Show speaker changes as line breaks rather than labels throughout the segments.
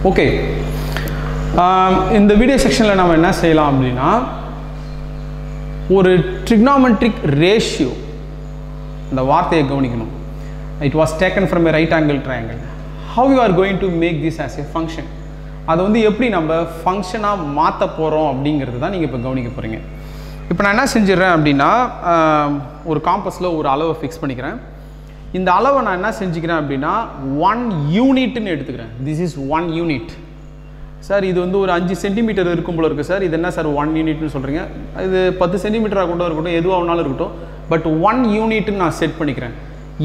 Okay, இந்த video செக்ஷனில் நம்ம என்ன செய்யலாம் அப்படின்னா, ஒரு ட்ரிக்னாமெட்ரிக் ரேஷியோ, இந்த வார்த்தையை கவனிக்கணும். It was taken from a right angle triangle. How you are going to make this as a function, அதை வந்து எப்படி நம்ம ஃபங்க்ஷனாக மாற்ற போகிறோம் அப்படிங்கிறது தான் நீங்கள் இப்போ கவனிக்க போகிறீங்க. இப்போ நான் என்ன செஞ்சிடறேன் அப்படின்னா, ஒரு காம்பஸில் ஒரு அளவை ஃபிக்ஸ் பண்ணிக்கிறேன். இந்த அளவை நான் என்ன செஞ்சுக்கிறேன் அப்படின்னா 1 யூனிட்னு எடுத்துக்கிறேன். This is 1 unit. சார் இது வந்து ஒரு 5 சென்டிமீட்டர் இருக்கும் போல இருக்குது சார், இது என்ன சார் 1 யூனிட்னு சொல்கிறீங்க? இது 10 சென்டிமீட்டராக கூட இருக்கட்டும், எதுவாக வேணாலும் இருக்கட்டும், பட் 1 யூனிட்னு நான் செட் பண்ணிக்கிறேன்.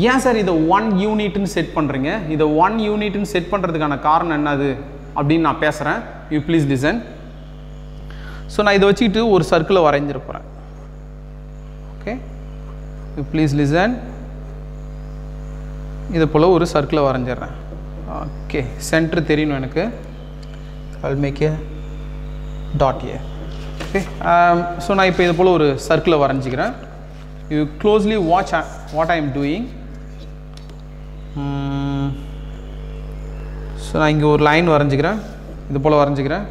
ஏன் சார் இதை 1 யூனிட்னு செட் பண்ணுறீங்க? இதை 1 யூனிட்னு செட் பண்ணுறதுக்கான காரணம் என்னது அப்படின்னு நான் பேசுகிறேன். You please listen. ஸோ நான் இதை வச்சுக்கிட்டு ஒரு சர்க்கிளை வரைஞ்சிட போகிறேன். Okay, you please listen. இதை போல் ஒரு சர்க்கிளை வரைஞ்சிட்றேன். ஓகே, சென்டர் தெரியணும் எனக்கு. I'll make a dot here. Okay, so நான் இப்போ இது போல் ஒரு சர்க்கிளை வரைஞ்சிக்கிறேன். You closely watch what I am doing. So நான் இங்கே ஒரு லைன் வரைஞ்சிக்கிறேன், இது போல் வரைஞ்சிக்கிறேன்.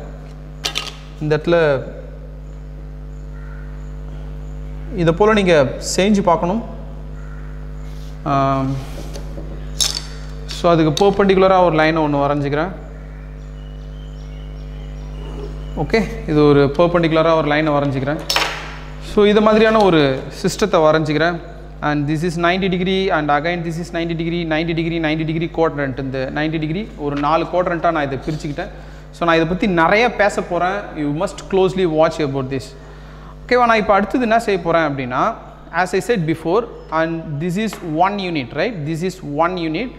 இந்த இடத்துல இதை போல் நீங்கள் செஞ்சு பார்க்கணும். ஸோ அதுக்கு பெர்பெண்டிகுலராக ஒரு லைனை ஒன்று வரைஞ்சிக்கிறேன். ஓகே, இது ஒரு பெர்பெண்டிகுலராக ஒரு லைனை வரைஞ்சிக்கிறேன். ஸோ இது மாதிரியான ஒரு சிஸ்டத்தை வரைஞ்சிக்கிறேன். And this is 90 degree and again this is 90 degree 90 degree 90 degree quadrant. இந்த 90 டிகிரி ஒரு 4 குவாட்ரண்ட்டாக நான் இதை பிரிச்சுக்கிட்டேன். ஸோ நான் இதை பற்றி நிறைய பேச போகிறேன். You must closely watch about this. ஓகேவா? நான் இப்போ அடுத்தது என்ன செய்ய போகிறேன் அப்படின்னா, as I said before, and this is 1 unit, right? This is 1 unit.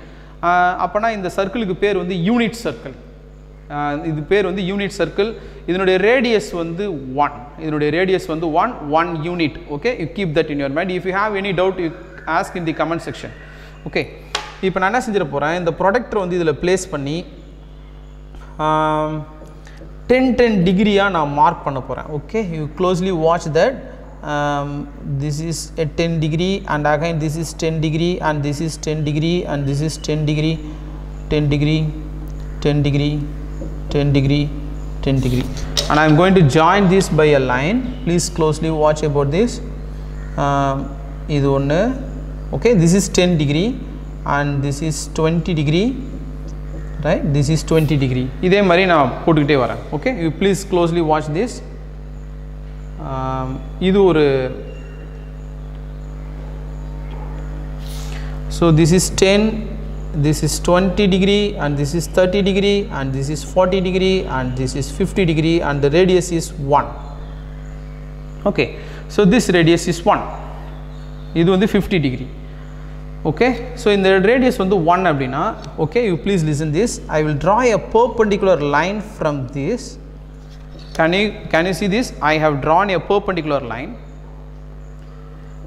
அப்போனா இந்த சர்க்கிளுக்கு பேர் வந்து யூனிட் சர்க்கிள். இது பேர் வந்து யூனிட் சர்க்கிள். இதனுடைய ரேடியஸ் வந்து 1. இதனுடைய ரேடியஸ் வந்து 1 unit. Okay, you keep that in your mind. If you have any doubt you ask in the comment section. Okay, இப்போ நான் என்ன செஞ்சிட போகிறேன், இந்த ப்ரொடக்டரை வந்து இதில் பிளேஸ் பண்ணி 10 டிகிரியாக நான் மார்க் பண்ண போகிறேன். Okay, you closely watch that. This is a 10 degree and again this is 10 degree and this is 10 degree and this is 10 degree 10 degree 10 degree 10 degree 10 degree, and I am going to join this by a line. Please closely watch about this. Idu one. Okay, this is 10 degree and this is 20 degree, right? This is 20 degree. இதே மாதிரி நான் போட்டுக்கிட்டே வரேன். Okay, you please closely watch this. இது ஒரு, so this is 10, this is 20 degree and this is 30 degree and this is 40 degree and this is 50 degree and the radius is 1. Okay, so this radius is 1. இது வந்து 50 degree. Okay, so in the radius வந்து 1 அப்படின்னா, okay, you please listen this. I will draw a perpendicular line from this. Can you see this? I have drawn a perpendicular line.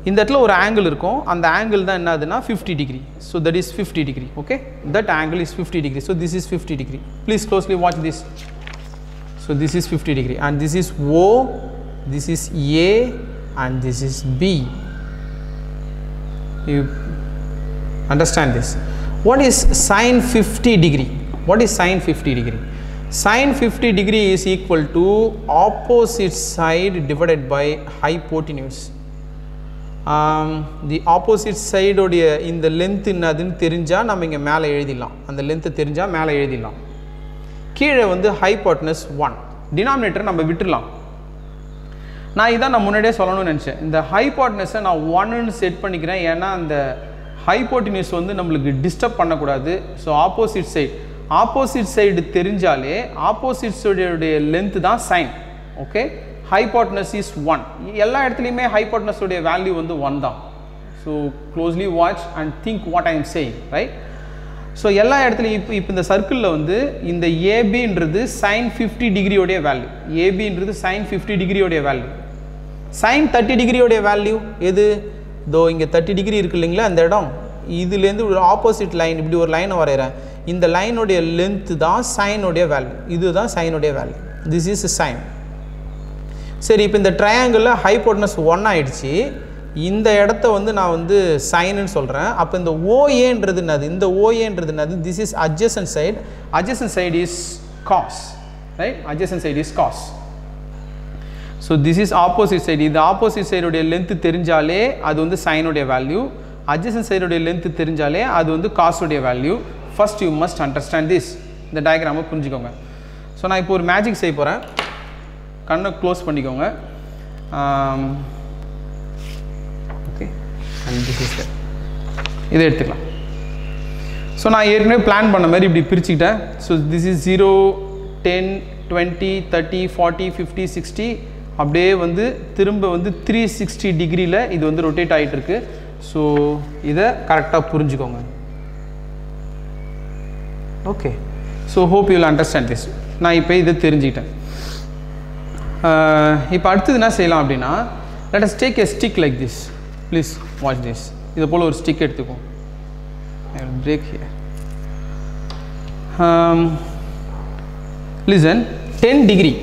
இந்த இடத்துல ஒரு angle இருக்கும், அந்த angle தான் என்னதுன்னா 50 degree. So that is 50 degree. Okay, that angle is 50 degree. So this is 50 degree. Please closely watch this. So this is 50 degree and this is O, this is A and this is B. You understand this? What is sin 50 degree? What is sin 50 degree? Sin 50 degree is equal to opposite side divided by hypotenuse. The opposite side உடைய இந்த length என்னதுன்னு தெரிஞ்சால் நம்ம இங்கே மேலே எழுதிடலாம். அந்த length தெரிஞ்சால் மேலே எழுதிடலாம். கீழே வந்து ஹைபோட்டனஸ் 1. டினாமினேட்டர் நம்ம விட்டுடலாம். நான் இதான் நான் முன்னாடியே சொல்லணும்னு நினச்சேன். இந்த ஹைபோட்டனஸை நான் 1ன்னு செட் பண்ணிக்கிறேன். ஏன்னா அந்த ஹைபோட்டனஸ் வந்து நம்மளுக்கு டிஸ்டர்ப் பண்ணக்கூடாது. ஸோ ஆப்போசிட் சைடு தெரிஞ்சாலே ஆப்போசிட் சைடுடைய லென்த் தான் சைன். Okay, hypotenuse is 1. எல்லா இடத்துலையுமே ஹைபோட்டனஸ் உடைய வேல்யூ வந்து 1 தான். So closely watch and think what I am saying, right? So எல்லா இடத்துலையும் இப்போ இந்த சர்க்கிளில் வந்து இந்த ஏபின்றது சைன் 50 டிகிரியோடைய வேல்யூ. ஏபின்றது சைன் 50 டிகிரியோடைய வேல்யூ. சைன் 30 டிகிரியோடைய வேல்யூ எது? தோ இங்கே 30 டிகிரி இருக்கு இல்லைங்களா அந்த இடம், இதுலேருந்து ஒரு ஆப்போசிட் லைன் இப்படி ஒரு லைனை வரைகிறேன். இந்த லைனுடைய லென்த்து தான் சைனுடைய வேல்யூ. இதுதான் சைனுடைய வேல்யூ. This is sine. சரி, இப்போ இந்த ட்ரையாங்கிளில் ஹைபோட்டனஸ் 1 ஆகிடுச்சு. இந்த இடத்த வந்து நான் வந்து சைனுன்னு சொல்கிறேன். அப்போ இந்த ஓஏன்றது என்னது? இந்த ஓஏன்றது என்னது? This is adjacent side. Adjacent side is cos, right? Adjacent side is cos. So this is opposite side. The opposite side உடைய length தெரிஞ்சாலே அது வந்து sin உடைய value. Adjacent side உடைய length தெரிஞ்சாலே அது வந்து cos உடைய value. First you must understand this. இந்த diagram புரிஞ்சுக்கோங்க. So நான் இப்போ ஒரு மேஜிக் செய்ய போறேன். கண்ணை க்ளோஸ் பண்ணிக்கோங்க. Okay, and this is it. இதை எடுத்துக்கலாம். ஸோ நான் ஏற்கனவே பிளான் பண்ண மாதிரி இப்படி பிரிச்சுக்கிட்டேன். ஸோ திஸ் இஸ் 0, 10, 20, 30, 40, 50, 60 அப்படியே வந்து திரும்ப வந்து 360 டிகிரியில் இது வந்து ரொட்டேட் ஆகிட்டு இருக்கு. ஸோ இதை கரெக்டாக புரிஞ்சுக்கோங்க. Okay, so hope you will understand this. நான் இப்போ இதை தெரிஞ்சுக்கிட்டேன். இப்போ அடுத்தது என்ன செய்யலாம் அப்படின்னா, let us take a stick like this. Please watch this. இதை போல் ஒரு ஸ்டிக் எடுத்துக்கும். I will break here. Listen, 10 degree.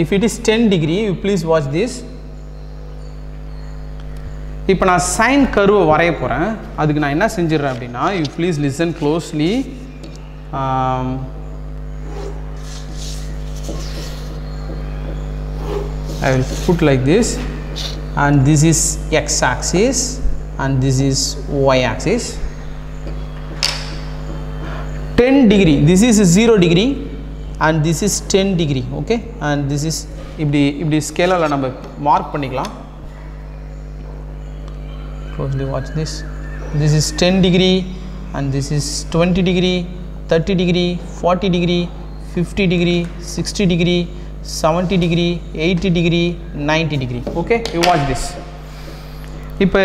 If it is 10 degree, you please watch this. இப்போ நான் சைன் கர்வை வரைய போகிறேன். அதுக்கு நான் என்ன செஞ்சிடறேன் அப்படின்னா, you please listen closely. I will put like this, and this is x-axis and this is y-axis. 10 degree, this is 0 degree and this is 10 degree. Okay, and this is இப்படி ஸ்கேலால நம்ம மார்க் பண்ணிக்கலாம். Closely watch this. This is 10 degree and this is 20 degree, 30 degree, 40 degree, 50 degree, 60 degree, 70 degree, 80 degree, 90 degree. Okay, you watch this. இப்போ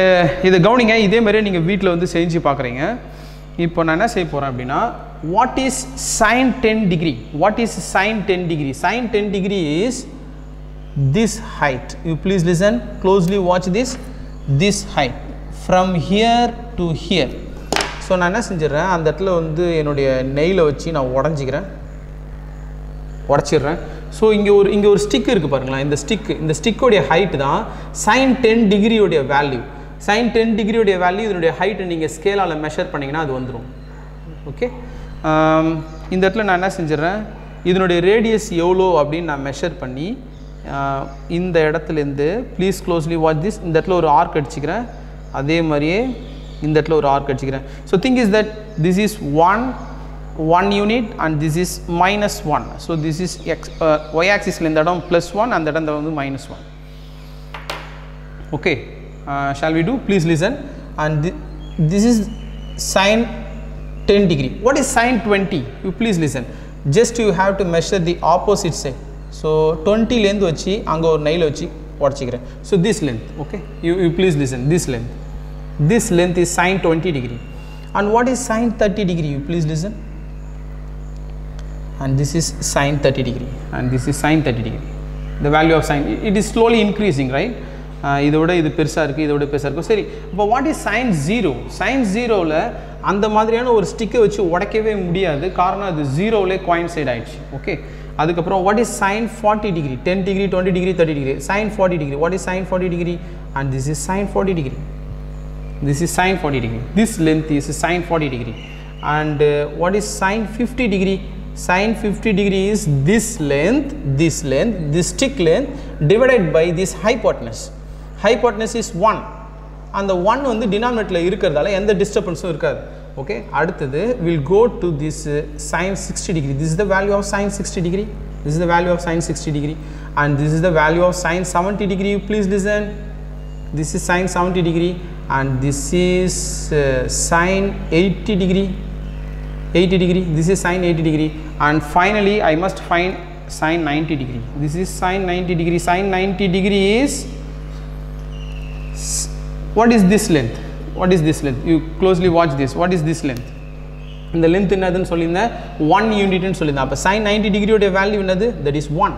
இதை கவனிங்க. இதே மாதிரி நீங்கள் வீட்டில் வந்து செஞ்சு பார்க்குறீங்க. இப்போ நான் என்ன செய்ய போகிறேன் அப்படின்னா, what is sin 10 degree? What is sin 10 degree? Sin 10 degree is this height. You please listen closely, watch this. This height from here to here. So நான் என்ன செஞ்சிடறேன், அந்த இடத்துல வந்து என்னுடைய நெயிலை வச்சு நான் உடச்சிடுறேன். ஸோ இங்கே ஒரு ஸ்டிக் இருக்குது பாருங்களா. இந்த ஸ்டிக்கோடைய ஹைட் தான் sin 10 டிகிரியோடைய வேல்யூ. sin 10 டிகிரியோடைய வேல்யூ இதனுடைய ஹைட்டை நீங்கள் ஸ்கேலால் மெஷர் பண்ணிங்கன்னா அது வந்துடும். ஓகே, இந்த இடத்துல நான் என்ன செஞ்சிடறேன், இதனுடைய ரேடியஸ் எவ்வளோ அப்படின்னு நான் மெஷர் பண்ணி இந்த இடத்துலேருந்து ப்ளீஸ் க்ளோஸ்லி வாட்ச் திஸ். இந்த இடத்துல ஒரு ஆர்க் அடிச்சுக்கிறேன். அதே மாதிரியே இந்த இடத்துல ஒரு ஆர்க் அடிச்சுக்கிறேன். So think is that this is 1 unit and this is -1. So this is y axis la indadam +1 and that வந்து -1. Okay, shall we do? Please listen. And this is sin 10 degree. What is sin 20? You please listen. Just you have to measure the opposite side. So 20 length வச்சு அங்க ஒரு nail வச்சு உடைச்சிக்கிறேன். So this length. Okay, you please listen. This length is sin 20 degree. And what is sin 30 degree? You please listen. And this is sin 30 degree and this is sin 30 degree. The value of sin, it is slowly increasing, right? இதோட இது பெருசா இருக்கு, இதோட பெருசா இருக்கு. சரி, இப்போ what is sin 0? sin 0ல அந்த மாதிரியான ஒரு ஸ்டிக்கை வச்சு உடைக்கவே முடியாது. காரணம் அது 0ல coincide ஆயிடுச்சு. ஓகே, அதுக்கப்புறம் what is sin 40 degree? 10 degree, 20 degree, 30 degree. sin 40 degree. What is sin 40 degree? And this is sin 40 degree. This is sin 40 degree. This length is sin 40 degree. And what is sin 50 degree? Sin 50 degree is this length, this stick length divided by this hypotenuse. Hypotenuse is 1. And the 1 வந்து denominatorல இருக்கிறதால எந்த டிஸ்டர்பன்ஸும் இருக்காது. Okay, அடுத்தது we'll go to this sin 60 degree. This is the value of sin 60 degree. This is the value of sin 60 degree. And this is the value of sin 70 degree. Please listen. This is sin 70 degree. And this is sin 80 degree. 80 degree. This is sin 80 degree. And finally I must find sin 90 degree. This is sin 90 degree. Sin 90 degree is, what is this length? What is this length? You closely watch this. What is this length? இந்த length என்னதுன்னு சொல்லியிருந்தேன், 1 unit ன்னு சொல்லியிருந்தேன். அப்போ sin 90 degree உடைய value என்னது? That is 1.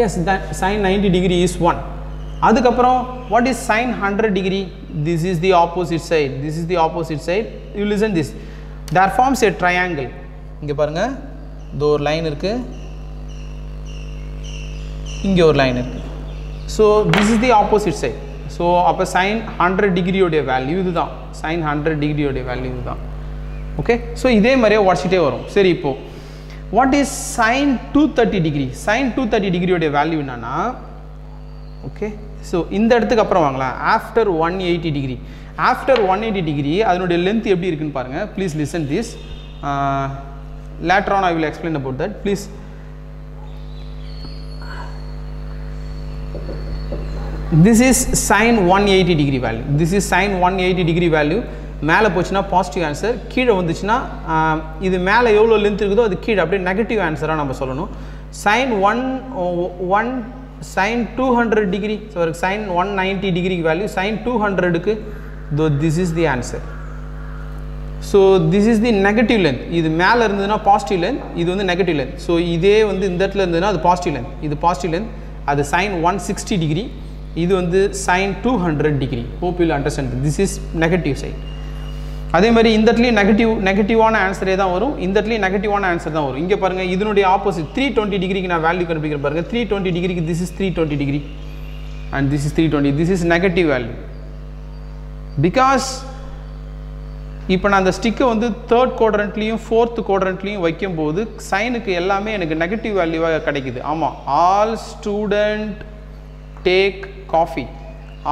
Yes, that sin 90 degree is 1. அதுக்கப்புறம் what is sin 100 degree? This is the opposite side. This is the opposite side. You listen this. There forms a triangle. இங்க பாருங்க, இந்த ஒரு line இருக்கு, இங்க ஒரு லைன் இருக்கு. So this is the opposite side. So அப்ப sin 100 degree உடைய வேல்யூ இதுதான். sin 100 degree உடைய வேல்யூ இதுதான். ஓகே, ஸோ இதே மாதிரியே உடச்சிட்டே வரும். சரி, இப்போ what is sine 230 degree? Sine 230 டிகிரியோடைய வேல்யூ என்னன்னா, ஓகே, ஸோ இந்த இடத்துக்கு அப்புறம் வாங்கலாம். ஆஃப்டர் 180 டிகிரி, ஆஃப்டர் 180 டிகிரி அதனுடைய லென்த் எப்படி இருக்குன்னு பாருங்கள். Please listen this. Later on I will explain about that. Please. This is sin 180 degree value. This is sin 180 degree value. மேலே போச்சுன்னா பாசிட்டிவ் ஆன்சர், கீழே வந்துச்சுன்னா இது மேலே எவ்வளோ லென்த் இருக்குதோ அது கீழே அப்படியே நெகட்டிவ் ஆன்சராக நம்ம சொல்லணும். சைன் சைன் 200 டிகிரி, சைன் 190 டிகிரிக்கு வேல்யூ சைன் 200க்கு தோ this is the answer. So this is the negative length. இது மேலே இருந்ததுன்னா பாசிட்டிவ் லென்த், இது வந்து நெகட்டிவ் லென்த். ஸோ இதே வந்து இந்த இடத்துல இருந்ததுன்னா அது பாசிட்டிவ் லென்த், இது பாசிட்டிவ் லென்த், அது சைன் 160 டிகிரி, இது வந்து sine 200 degree. Hope you will understand. This is negative side. அதே மாதிரி இந்த இடத்துலையும் நெகட்டிவான ஆன்சரே தான் வரும், இந்த இடத்துலையும் நெகட்டிவான ஆன்சர் தான் வரும். இங்கே பாருங்கள், இதனுடைய ஆப்போசிட் 320 டிகிரிக்கு நான் வேல்யூ கண்டுபிடிக்கிறேன் பாருங்கள். 320 டிகிரிக்கு this is 320 degree and this is 320. This is negative value. Because இப்போ நான் அந்த ஸ்டிக்கை வந்து தேர்ட் குவாட்ரண்ட்லேயும் ஃபோர்த் குவாட்ரண்ட்லேயும் வைக்கும்போது சைனுக்கு எல்லாமே எனக்கு நெகட்டிவ் வேல்யூவாக கிடைக்குது. ஆமாம், all student take coffee,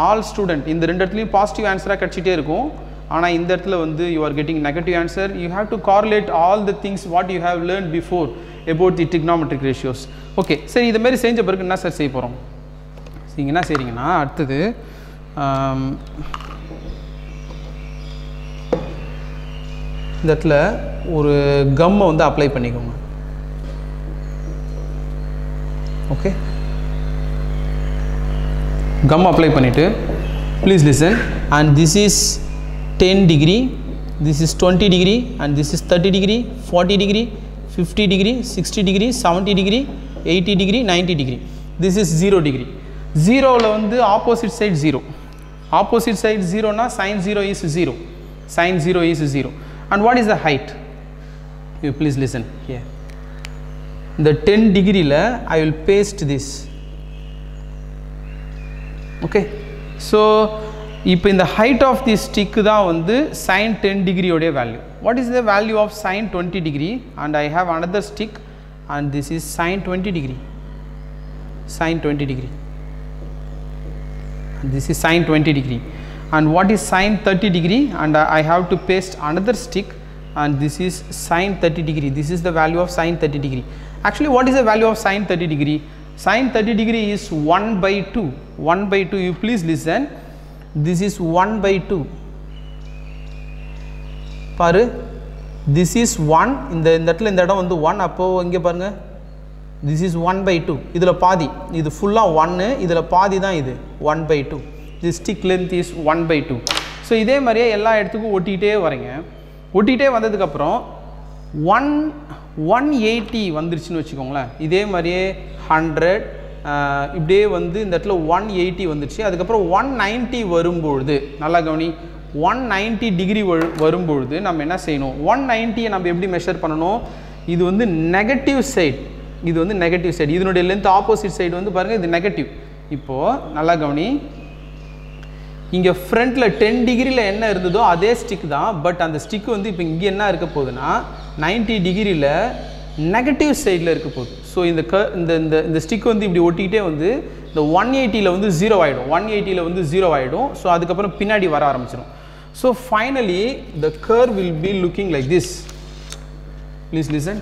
all student இந்த ரெண்டு இடத்துலையும் பாசிட்டிவ் ஆன்சராக கிடச்சிட்டே இருக்கும். ஆனால் இந்த இடத்துல வந்து you are getting negative answer. You have to கார்லேட் all the things what you have learn before about the trigonometric ratios. Okay, சரி, இது மாதிரி செஞ்ச பிறகு என்ன சார் செய்ய போகிறோம்? நீங்கள் என்ன செய்கிறீங்கன்னா, அடுத்தது இந்த இடத்துல ஒரு கம்மை வந்து அப்ளை பண்ணிக்கோங்க. ஓகே, கம் அப்ளை பண்ணிவிட்டு please listen. And this is 10 degree, this is 20 degree, and this is 30 degree, 40 degree, 50 degree, 60 degree, 70 degree, 80 degree, 90 degree. This is 0 degree. 0ல வந்து opposite side 0. Opposite side 0 na sin 0 is 0. Sin 0 is 0. And what is the height? You please listen here. The 10 degree la I will paste this. Okay. So இப்போ இந்த height of the stick தான் வந்து sine 10 டிகிரியோடைய value. What is the value of sine 20 degree? And I have another stick and this is sine 20 degree. Sine 20 degree. This is sine 20 degree. And what is sine 30 degree? And I have to paste another stick and this is sine 30 degree. This is the value of sine 30 degree. Actually what is the value of sine 30 degree? Sin 30 degree is 1/2. 1/2. You please listen. This is 1/2. பாரு, this is 1. இந்த இடத்துல இந்த இடம் வந்து 1. அப்போ இங்கே பாருங்க, this is 1/2. இதில் பாதி, இது ஃபுல்லாக 1, இதில் பாதி தான் இது 1/2. This stick length is 1/2. So இதே மாதிரியே எல்லா இடத்துக்கும் ஒட்டிகிட்டே வரீங்க. ஒட்டிகிட்டே வந்ததுக்கப்புறம் 180 வந்துருச்சுன்னு வச்சுக்கோங்களேன். இதே மாதிரியே 100 இப்படியே வந்து இந்த இடத்துல 180 வந்துச்சு. அதுக்கப்புறம் 190 வரும்பொழுது, நல்லா கவனி, 190 டிகிரி வரும்பொழுது நம்ம என்ன செய்யணும்? 190 நம்ம எப்படி மெஷர் பண்ணணும்? இது வந்து நெகட்டிவ் சைட், இது வந்து நெகட்டிவ் சைடு, இதனுடைய லென்த் ஆப்போசிட் சைடு வந்து பாருங்கள், இது நெகட்டிவ். இப்போது நல்லா கவனி, இங்கே ஃப்ரண்ட்டில் 10 டிகிரியில் என்ன இருந்ததோ அதே ஸ்டிக் தான். பட் அந்த ஸ்டிக் வந்து இப்போ இங்கே என்ன இருக்க போகுதுன்னா 90 டிகிரியில் நெகட்டிவ் சைடில் இருக்க போகுது. ஸோ இந்த ஸ்டிக் வந்து இப்படி ஒட்டிக்கிட்டே வந்து இந்த 180ல் வந்து 0 ஆகிடும். 180ல் வந்து 0 ஆகிடும். ஸோ அதுக்கப்புறம் பின்னாடி வர ஆரம்பிச்சிடும். So finally the curve will be looking like this. Please listen.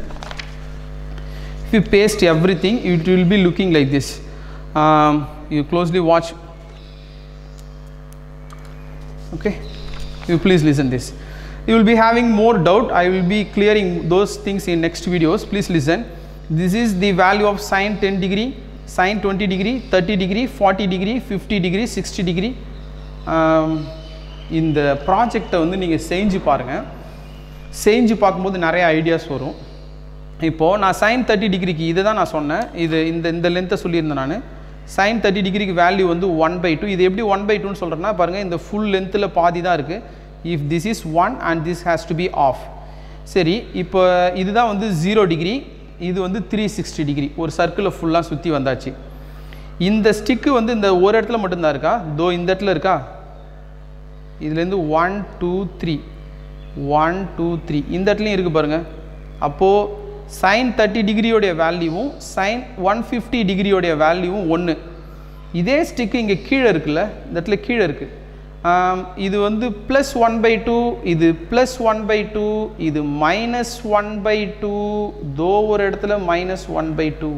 If you paste everything, it will be looking like this. You closely watch. Okay, you please listen this. You will be having more doubt. I will be clearing those things in next videos. Please listen. This is the value of sin 10 degree, sin 20 degree, 30 degree, 40 degree, 50 degree, 60 degree. இந்த ப்ராஜெக்டை வந்து நீங்கள் செஞ்சு பாருங்கள். செஞ்சு பார்க்கும்போது நிறைய ideas வரும். இப்போது நான் sin 30 டிகிரிக்கு இதை தான் நான் சொன்னேன். இது இந்த லென்த்தை சொல்லியிருந்தேன் நான். sin 30 டிகிரிக்கு வேல்யூ வந்து 1/2. இது எப்படி 1/2ன்னு சொல்கிறேன்னா பாருங்கள், இந்த ஃபுல் லென்த்தில் பாதி தான் இருக்குது. If this is 1 and this has to be half. சரி, இப்போ இதுதான் வந்து 0 டிகிரி, இது வந்து 360 டிகிரி. ஒரு சர்க்கிளை ஃபுல்லாக சுற்றி வந்தாச்சு. இந்த ஸ்டிக்கு வந்து இந்த ஒரு இடத்துல மட்டும்தான் இருக்கா? தோ இந்த இடத்துல இருக்கா? இதுலேருந்து 1 2 3 1 2 3 இந்த இடத்துலையும் இருக்குது பாருங்கள். அப்போது sin 30 டிகிரியோடைய வேல்யூவும் sin 150 டிகிரியோடைய வேல்யூவும் ஒன்று. இதே ஸ்டிக்கு இங்கே கீழே இருக்குல்ல, இந்த இடத்துல கீழே இருக்குது, இது வந்து +1/2, இது +1/2, இது -1/2, தோ ஒரு இடத்துல -1/2.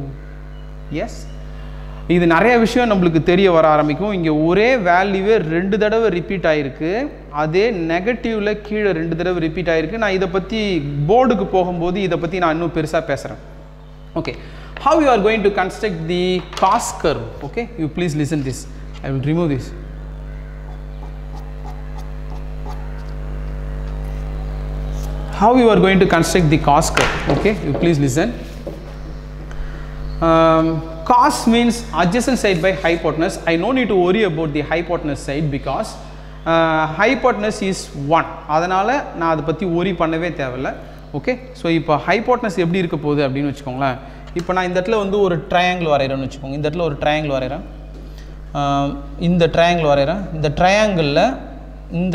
எஸ், இது நிறைய விஷயம் நம்மளுக்கு தெரிய வர ஆரம்பிக்கும். இங்கே ஒரே வேல்யூவே 2 தடவை ரிப்பீட் ஆகிருக்கு, அதே நெகட்டிவில் கீழே 2 தடவை ரிப்பீட் ஆகிருக்கு. நான் இதை பற்றி போர்டுக்கு போகும்போது இதை பற்றி நான் இன்னும் பெருசாக பேசுகிறேன். Okay, how you are going to construct the cos curve? Okay, you please listen this. I will remove this. How you are going to construct the cos curve? Okay, you please listen. Cos means adjacent side by hypotenuse. I no need to worry about the hypotenuse side because hypotenuse is 1. அதனால் நான் அதை பற்றி worry பண்ணவே தேவையில்லை. Okay, so இப்போ hypotenuse எப்படி இருக்க போகுது அப்படின்னு வச்சுக்கோங்களேன். இப்போ நான் இந்த இடத்துல வந்து ஒரு ட்ரையாங்கிள் வரைகிறேன்னு வச்சுக்கோங்க. இந்த இடத்துல ஒரு ட்ரையாங்கிள் வரைகிறேன், இந்த ட்ரையாங்கிள் வரைகிறேன். இந்த ட்ரையாங்கிளில் இந்த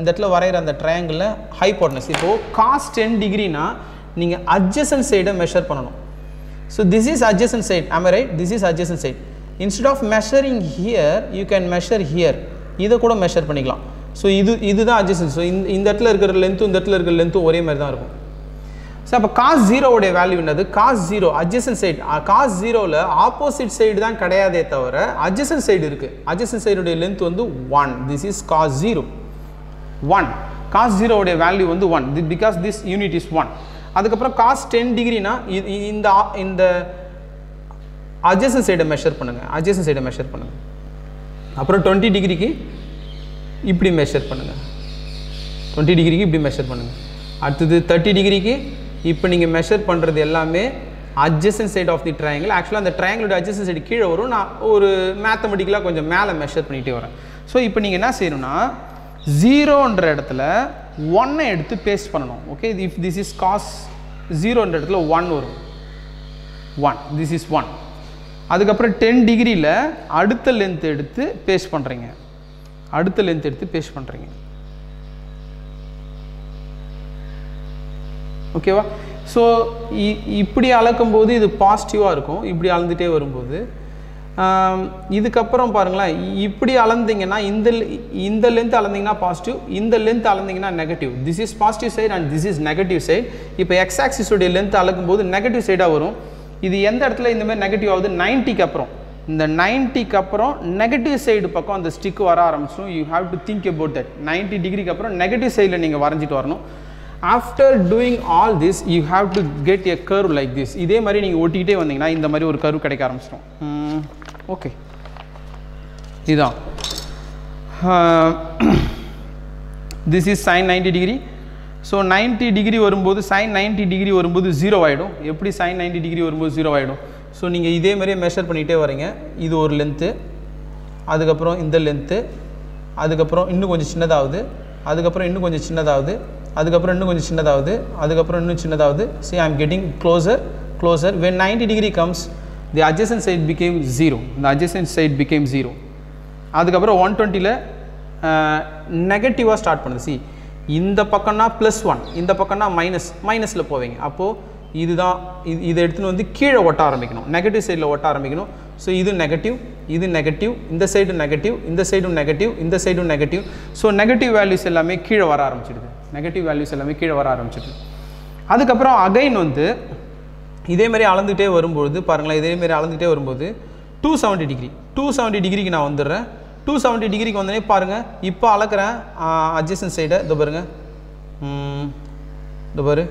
இடத்துல வரைகிற அந்த ட்ரையாங்கிளில் ஹைபோட்டனஸ் இப்போது cos 10 டிகிரினா நீங்கள் அட்ஜசன்ட் சைடை மெஷர் பண்ணணும். So this is adjacent side, am I right? This is adjacent side. Instead of measuring here, you can measure here. இதை கூட மெஷர் பண்ணிக்கலாம். ஸோ இதுதான் adjacent. ஸோ இந்த இடத்துல இருக்கிற லென்த்தும் இந்த இடத்துல இருக்கிற லென்த்தும் ஒரே மாதிரி தான் இருக்கும். ஸோ அப்போ cos 0 உடைய வேல்யூ என்னது? cos 0 adjacent side. cos 0ல் ஆப்போசிட் சைடு தான் கிடையாதே தவிர adjacent சைடு இருக்குது. adjacent சைடுடைய லென்த் வந்து 1. This is cos 0 1. cos 0 உடைய வேல்யூ வந்து 1 because this unit is 1. அதுக்கப்புறம் cos 10 டிகிரினா இந்த adjacent சைடை மெஷர் பண்ணுங்கள், adjacent சைடை மெஷர் பண்ணுங்கள். அப்புறம் 20 டிகிரிக்கு இப்படி மெஷர் பண்ணுங்கள், 20 டிகிரிக்கு இப்படி மெஷர் பண்ணுங்கள். அடுத்தது 30 டிகிரிக்கு இப்போ நீங்கள் மெஷர் பண்ணுறது எல்லாமே adjacent side of the triangle. ஆக்சுவலாக அந்த ட்ரையாங்கிளோட adjacent சைடு கீழே வரும், நான் ஒரு மேத்தமெட்டிக்கலாக கொஞ்சம் மேலே மெஷர் பண்ணிகிட்டே வரேன். ஸோ இப்போ நீங்கள் என்ன செய்யணும்னா 0ன்ற இடத்துல 1 எடுத்து பேஸ்ட் பண்ணணும். Okay, if this is cos 0ன்ற இடத்துல 1 வரும், 1, திஸ் இஸ் 1. அதுக்கப்புறம் 10 டிகிரியில் அடுத்த லென்த் எடுத்து பேஸ்ட் பண்ணுறீங்க, அடுத்த லென்த் எடுத்து பேஸ்ட் பண்ணுறீங்க. ஓகேவா? ஸோ இப்படி அளக்கும்போது இது பாசிட்டிவாக இருக்கும், இப்படி அளந்துகிட்டே வரும்போது. இதுக்கப்புறம் பாருங்களேன், இப்படி அளந்தீங்கன்னா இந்த லென்த் அளந்தீங்கன்னா பாசிட்டிவ், இந்த லென்த் அளந்தீங்கன்னா negative. This is positive side and this is negative side. இப்போ எக்ஸ் ஆக்சிஸுடைய லென்த் அளக்கும்போது நெகட்டிவ் சைடாக வரும். இது எந்த இடத்துல இந்த மாதிரி நெகட்டிவ் ஆகுது? 90க்கு அப்புறம். இந்த 90க்கு அப்புறம் நெகட்டிவ் சைடு பக்கம் அந்த ஸ்டிக்கு வர ஆரம்பிச்சிடும். You have to think about that. 90 டிகிரிக்கு அப்புறம் நெகட்டிவ் சைடில் நீங்கள் வரைஞ்சிட்டு வரணும். After doing all this you have to get a curve like this. இதே மாதிரி நீங்கள் ஓட்டிக்கிட்டே வந்தீங்கன்னா இந்த மாதிரி ஒரு கர்வ் கிடைக்க ஆரம்பிச்சிடும். ஓகே, இதுதான் this is sin 90 degree. So 90 degree வரும்போது sin 90 டிகிரி வரும்போது 0 ஆகிடும். எப்படி sin 90 டிகிரி வரும்போது 0 ஆகிடும்? ஸோ நீங்கள் இதே மாதிரியே மெஷர் பண்ணிகிட்டே வரீங்க. இது ஒரு லென்த்து, அதுக்கப்புறம் இந்த லென்த்து, அதுக்கப்புறம் இன்னும் கொஞ்சம் சின்னதாகுது, அதுக்கப்புறம் இன்னும் கொஞ்சம் சின்னதாகுது, அதுக்கப்புறம் இன்னும் கொஞ்சம் சின்னதாகுது, அதுக்கப்புறம் இன்னும் சின்னதாகுது. See, I am getting closer. When 90 degree comes, the adjacent side became 0. The adjacent side became 0. அதுக்கப்புறம் 120ல் நெகட்டிவாக ஸ்டார்ட் பண்ணுது. See, இந்த பக்கம்னா +1, இந்த பக்கம்னா மைனஸில் போவீங்க. அப்போது இதுதான் இதை எடுத்துன்னு வந்து கீழே ஒட்ட ஆரம்பிக்கணும், நெகட்டிவ் சைடில் ஒட்ட ஆரம்பிக்கணும். ஸோ இது நெகட்டிவ், இது நெகட்டிவ், இந்த சைடும் நெகட்டிவ், இந்த சைடும் நெகட்டிவ், இந்த சைடும் நெகட்டிவ். ஸோ நெகட்டிவ் வேல்யூஸ் எல்லாமே கீழே வர ஆரம்பிச்சிடுது, நெகட்டிவ் வேல்யூஸ் எல்லாமே கீழே வர ஆரம்பிச்சிடுது. அதுக்கப்புறம் அகைன் வந்து இதே மாதிரி அளந்துகிட்டே வரும்போது பாருங்களேன், இதேமாரி அளந்துகிட்டே வரும்போது 270 டிகிரி, 270 டிகிரிக்கு நான் வந்துடுறேன். 270 டிகிரிக்கு வந்தோடனே பாருங்கள், இப்போ அளக்கிறேன் அட்ஜசன்ட் சைடை. இதோ பாருங்கள், இதோ பாரு,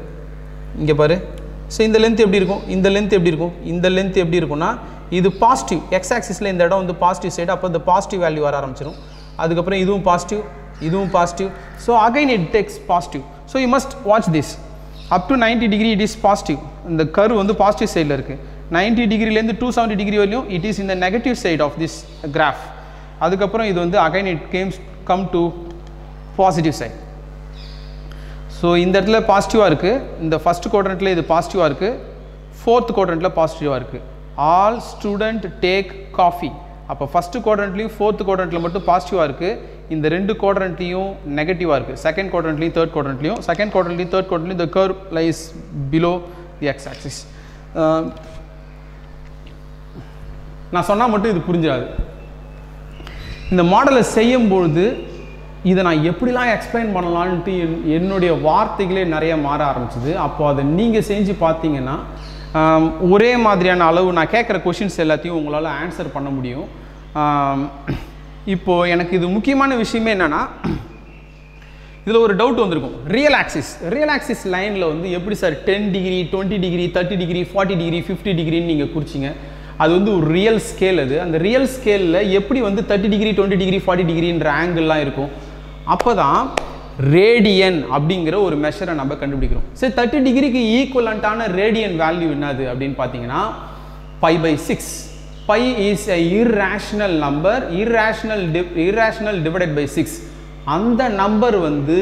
இங்கே பாரு. ஸோ இந்த லென்த் எப்படி இருக்கும், இந்த லென்த் எப்படி இருக்கும், இந்த லென்த் எப்படி இருக்கும்னா இது பாசிட்டிவ். எக்ஸ் ஆக்சிஸில் இந்த இடம் வந்து பாசிட்டிவ் சைடு, அப்போ இந்த பாசிட்டிவ் வேல்யூ வர ஆரம்பிச்சிடும். அதுக்கப்புறம் இதுவும் பாசிட்டிவ், இதுவும் positive. So again it takes positive. So you must watch this. Up to 90 degree it is positive. இந்த கர்வ் வந்து பாசிட்டிவ் சைடில் இருக்குது. 90 டிகிரிலேருந்து 270 டிகிரி வரையும் இட் இஸ் இந்த negative side of this graph. அதுக்கப்புறம் இது வந்து again it come to positive side. So இந்த இடத்துல பாசிட்டிவாக இருக்குது, இந்த ஃபஸ்ட் குவாட்ரண்ட்டில் இது பாசிட்டிவாக இருக்குது, ஃபோர்த் குவாட்ரண்ட்டில் பாசிட்டிவாக இருக்குது. All student take coffee. அப்போ ஃபஸ்ட்டு குவாட்ரண்ட்லேயும் ஃபோர்த் குவாட்ரண்ட்டில் மட்டும் பாசிட்டிவாக இருக்குது, இந்த ரெண்டு குவாட்ரண்ட்லேயும் நெகட்டிவாக இருக்குது. செகண்ட் குவாட்ரண்ட்லேயும் தேர்ட் குவாட்ரண்ட்லேயும், செகண்ட் குவாட்ரண்ட்லேயும் தேர்ட் குவாட்ரண்ட்லேயும் the curve lies below the X axis. நான் சொன்னால் மட்டும் இது புரிஞ்சிடாது. இந்த மாடலை செய்யும்பொழுது இதை நான் எப்படிலாம் எக்ஸ்பிளைன் பண்ணலான்ட்டு என்னுடைய வார்த்தைகளே நிறைய மாற ஆரம்பிச்சிது. அப்போது அதை நீங்கள் செஞ்சு பார்த்தீங்கன்னா ஒரே மாதிரியான அளவு நான் கேட்குற கொஷின்ஸ் எல்லாத்தையும் உங்களால் ஆன்சர் பண்ண முடியும். இப்போது எனக்கு இது முக்கியமான விஷயமே என்னென்னா, இதில் ஒரு டவுட் வந்திருக்கும். ரியல் ஆக்சிஸ் லைனில் வந்து எப்படி sir 10 degree 20 degree 30 degree 40 degree 50 டிகிரின்னு நீங்கள் குறிச்சிங்க? அது வந்து ஒரு ரியல் ஸ்கேல். அது அந்த ரியல் ஸ்கேலில் எப்படி வந்து 30 டிகிரி 20 டிகிரி 40 டிகிரின்ற ஆங்கிள்லாம் இருக்கும்? அப்போ தான் ரேடியன் அப்படிங்கிற ஒரு மெஷரை நம்ம கண்டுபிடிக்கிறோம். சரி, 30 டிகிரிக்கு ஈக்குவலண்ட்டான ரேடியன் வேல்யூ என்னது அப்படின்னு பார்த்தீங்கன்னா π/6. π is a irrational number, irrational divided by 6. அந்த நம்பர் வந்து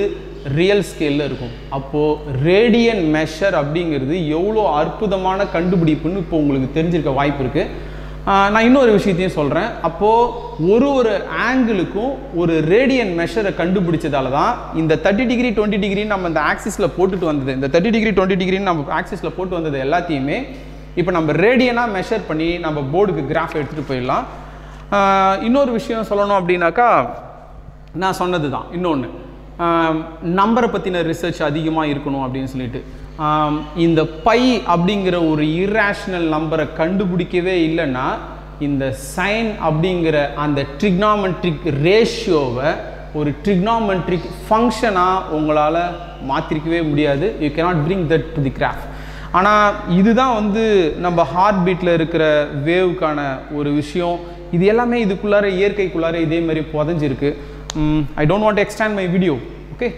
ரியல் ஸ்கேலில் இருக்கும். அப்போது ரேடியன் மெஷர் அப்படிங்கிறது எவ்வளோ அற்புதமான கண்டுபிடிப்புன்னு இப்போ உங்களுக்கு தெரிஞ்சிருக்க வாய்ப்பு இருக்குது. நான் இன்னொரு விஷயத்தையும் சொல்கிறேன். அப்போது ஒரு ஆங்கிளுக்கும் ஒரு ரேடியன் மெஷரை கண்டுபிடிச்சதால தான் இந்த 30 டிகிரி 20 டிகிரி நம்ம இந்த ஆக்சிஸில் போட்டுட்டு வந்தது, இந்த 30 டிகிரி 20 டிகிரின்னு நம்ம ஆக்சிஸில் போட்டு வந்தது எல்லாத்தையுமே இப்போ நம்ம ரேடியனாக மெஷர் பண்ணி நம்ம போர்டுக்கு கிராஃப் எடுத்துகிட்டு போயிடலாம். இன்னொரு விஷயம் சொல்லணும் அப்படின்னாக்கா, நான் சொன்னது தான் இன்னொன்று, நம்பரை பற்றின ரிசர்ச் அதிகமாக இருக்கணும் அப்படின்னு சொல்லிட்டு இந்த பை அப்படிங்கிற ஒரு இர்ரேஷனல் நம்பரை கண்டுபிடிக்கவே இல்லைன்னா இந்த சைன் அப்படிங்கிற அந்த ட்ரிக்னாமெட்ரிக் ரேஷியோவை ஒரு ட்ரிக்னாமெட்ரிக் ஃபங்க்ஷனாக உங்களால் மாற்றிருக்கவே முடியாது. You cannot bring that to the graph. ஆனால் இதுதான் வந்து நம்ம ஹார்ட் பீட்டில் இருக்கிற வேவுக்கான ஒரு விஷயம். இது எல்லாமே இதுக்குள்ளார இயற்கைக்குள்ளார இதே மாதிரி புதஞ்சிருக்கு. I don't want to extend my video. Okay,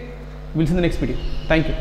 we'll see in the next video. Thank you.